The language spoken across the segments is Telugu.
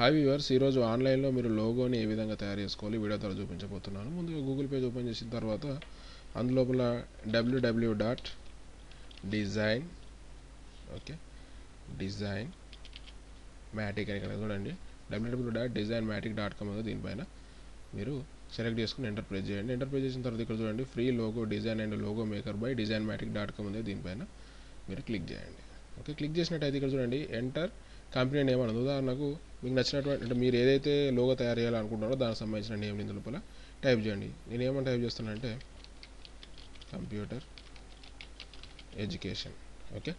హాయ్ వ్యూవర్స్, ఈరోజు ఆన్లైన్లో మీరు లోగోని ఏ విధంగా తయారు చేసుకోవాలి వీడియో ద్వారా చూపించబోతున్నాను. ముందుగా గూగుల్ పేజ్ ఓపెన్ చేసిన తర్వాత అందులోపల www.design డిజైన్ మ్యాటిక్ అని ఇక్కడ చూడండి. www.designmatic.com దీనిపైన మీరు సెలెక్ట్ చేసుకుని ఎంటర్ ప్రెస్ చేయండి. ఎంటర్ ప్రెస్ చేసిన తర్వాత ఇక్కడ చూడండి, free logo design and logo maker by designmatic.com ఉంది. దీనిపైన మీరు క్లిక్ చేయండి. ఓకే, క్లిక్ చేసినట్టయితే ఇక్కడ చూడండి, ఎంటర్ కంపెనీ నేమ్ అన్నది. ఉదాహరణకు మీకు నచ్చినటువంటి అంటే మీరు ఏదైతే లోగో తయారు చేయాలనుకుంటున్నారో దానికి సంబంధించిన నేమ్ ఇందు లోపల టైప్ చేయండి. నేను ఏమని టైప్ చేస్తానంటే computer education. Okay,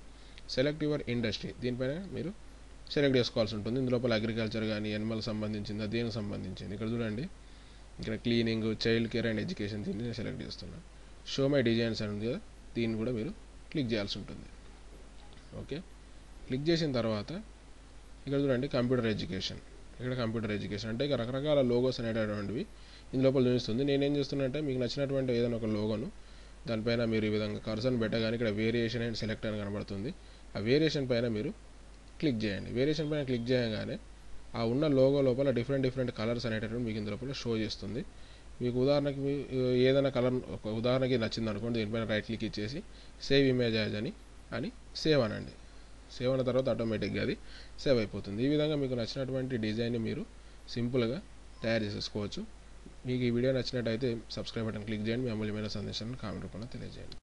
select your industry దీనిపైన మీరు సెలెక్ట్ చేసుకోవాల్సి ఉంటుంది. ఇందులోపల అగ్రికల్చర్ కానీ ఎనిమల్ సంబంధించిందా, దేనికి సంబంధించింది ఇక్కడ చూడండి. ఇక్కడ cleaning, child care and education దీన్ని నేను సెలెక్ట్ చేస్తున్నాను. షో మై డిజైన్స్ అని ఉంది కదా, దీన్ని కూడా మీరు క్లిక్ చేయాల్సి ఉంటుంది. ఓకే, క్లిక్ చేసిన తర్వాత ఇక్కడ చూడండి కంప్యూటర్ ఎడ్యుకేషన్. ఇక్కడ కంప్యూటర్ ఎడ్యుకేషన్ అంటే ఇక రకరకాల లోగోస్ అనేటటువంటివి ఇందులోపల చూపిస్తుంది. నేనేం చేస్తున్నా మీకు నచ్చినటువంటి ఏదైనా ఒక లోగోను దానిపైన మీరు ఈ విధంగా కర్సర్ని పెట్టగానే ఇక్కడ వేరియేషన్ అండ్ సెలెక్ట్ అని కనబడుతుంది. ఆ వేరియేషన్ పైన మీరు క్లిక్ చేయండి. వేరియేషన్ పైన క్లిక్ చేయగానే ఆ ఉన్న లోగో లోపల డిఫరెంట్ కలర్స్ అనేటటువంటి మీకు ఇందులోపల షో చేస్తుంది. మీకు ఉదాహరణకి ఏదైనా కలర్ ఉదాహరణకి నచ్చింది అనుకోండి, దీనిపైన రైట్ క్లిక్ ఇచ్చేసి సేవ్ ఇమేజ్ యాజ్ అని సేవ్ అనండి. సేవ్ అయిన తర్వాత ఆటోమేటిక్గా అది సేవ్ అయిపోతుంది. ఈ విధంగా మీకు నచ్చినటువంటి డిజైన్ని మీరు సింపుల్గా తయారు చేసేసుకోవచ్చు. మీకు ఈ వీడియో నచ్చినట్టయితే సబ్స్క్రైబ్ బటన్ క్లిక్ చేయండి. మీ అమూల్యమైన సందేశాలను కామెంట్ రూపంలో తెలియజేయండి.